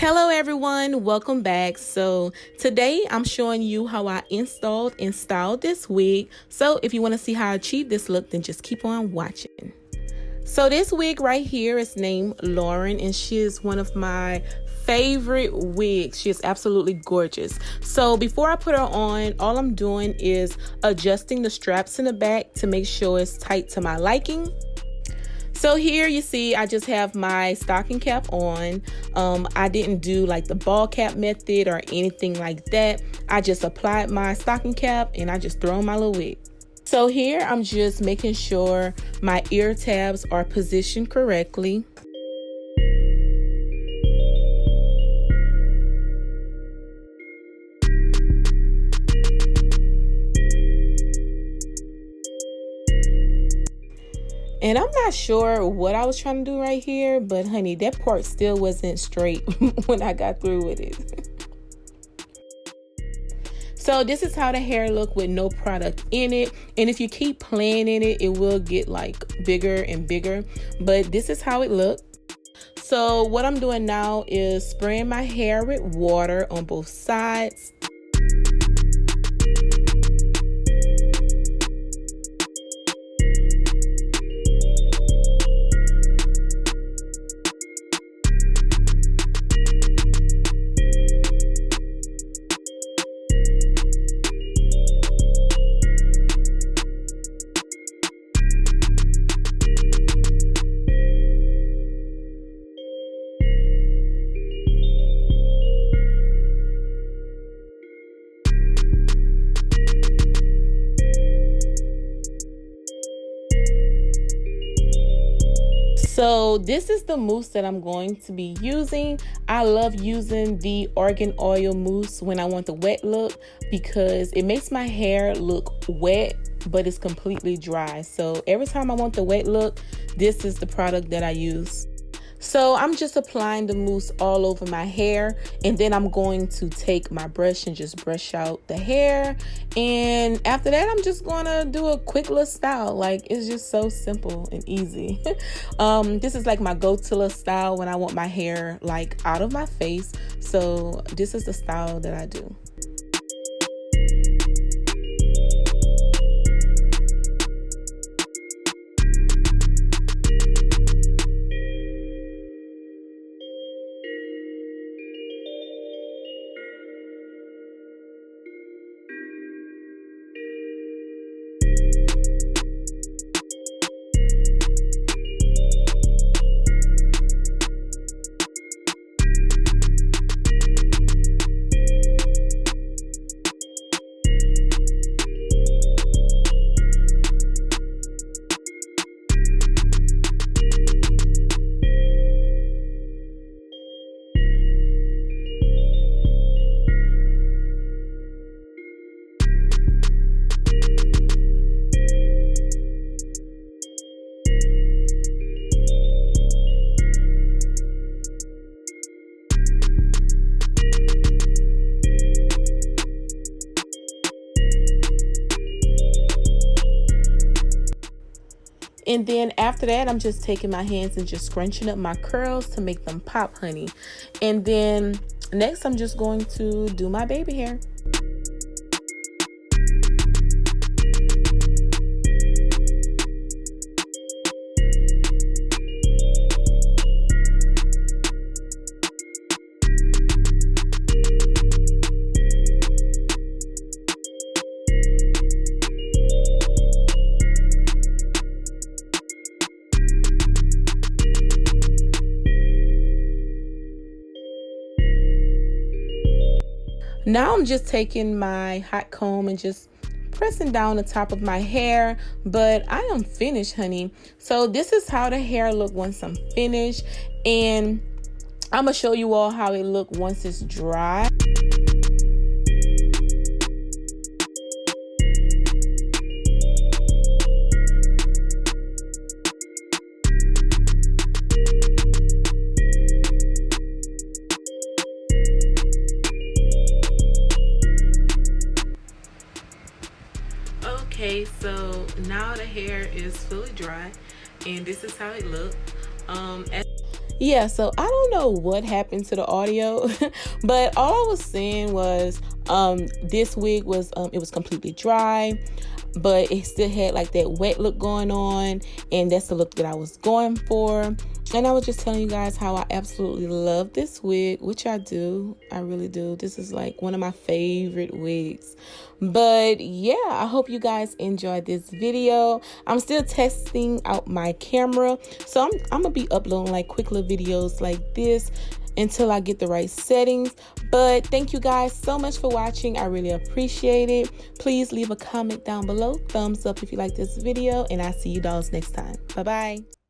Hello everyone, welcome back. So today I'm showing you how I installed and styled this wig. So if you want to see how I achieved this look, then just keep on watching. So this wig right here is named Lauren, and she is one of my favorite wigs. She is absolutely gorgeous. So before I put her on, all I'm doing is adjusting the straps in the back to make sure it's tight to my liking. So here you see I just have my stocking cap on. I didn't do like the ball cap method or anything like that. I just applied my stocking cap and I just throw on my little wig. So here I'm just making sure my ear tabs are positioned correctly. And I'm not sure what I was trying to do right here, but honey, that part still wasn't straight when I got through with it. So this is how the hair look with no product in it. And if you keep playing in it, it will get like bigger and bigger. But this is how it looked. So what I'm doing now is spraying my hair with water on both sides. So this is the mousse that I'm going to be using. I love using the argan oil mousse when I want the wet look because it makes my hair look wet, but it's completely dry. So every time I want the wet look, this is the product that I use. So I'm just applying the mousse all over my hair, and then I'm going to take my brush and just brush out the hair. And after that, I'm just gonna do a quick little style. Like, it's just so simple and easy. This is like my go-to little style when I want my hair like out of my face. So this is the style that I do. And then after that, I'm just taking my hands and just scrunching up my curls to make them pop, honey. And then next, I'm just going to do my baby hair. Now I'm just taking my hot comb and just pressing down the top of my hair, but I am finished, honey. So this is how the hair look once I'm finished, and I'm gonna show you all how it look once it's dry. Okay, so now the hair is fully dry and this is how it looked. yeah, so I don't know what happened to the audio, but all I was saying was this wig was it was completely dry, but it still had like that wet look going on, and that's the look that I was going for. And I was just telling you guys how I absolutely love this wig, which I do. I really do. This is like one of my favorite wigs. But yeah, I hope you guys enjoyed this video. I'm still testing out my camera, so I'm gonna be uploading like quick little videos like this until I get the right settings. But thank you guys so much for watching. I really appreciate it. Please leave a comment down below, thumbs up if you like this video, and I'll see you dolls next time. Bye bye.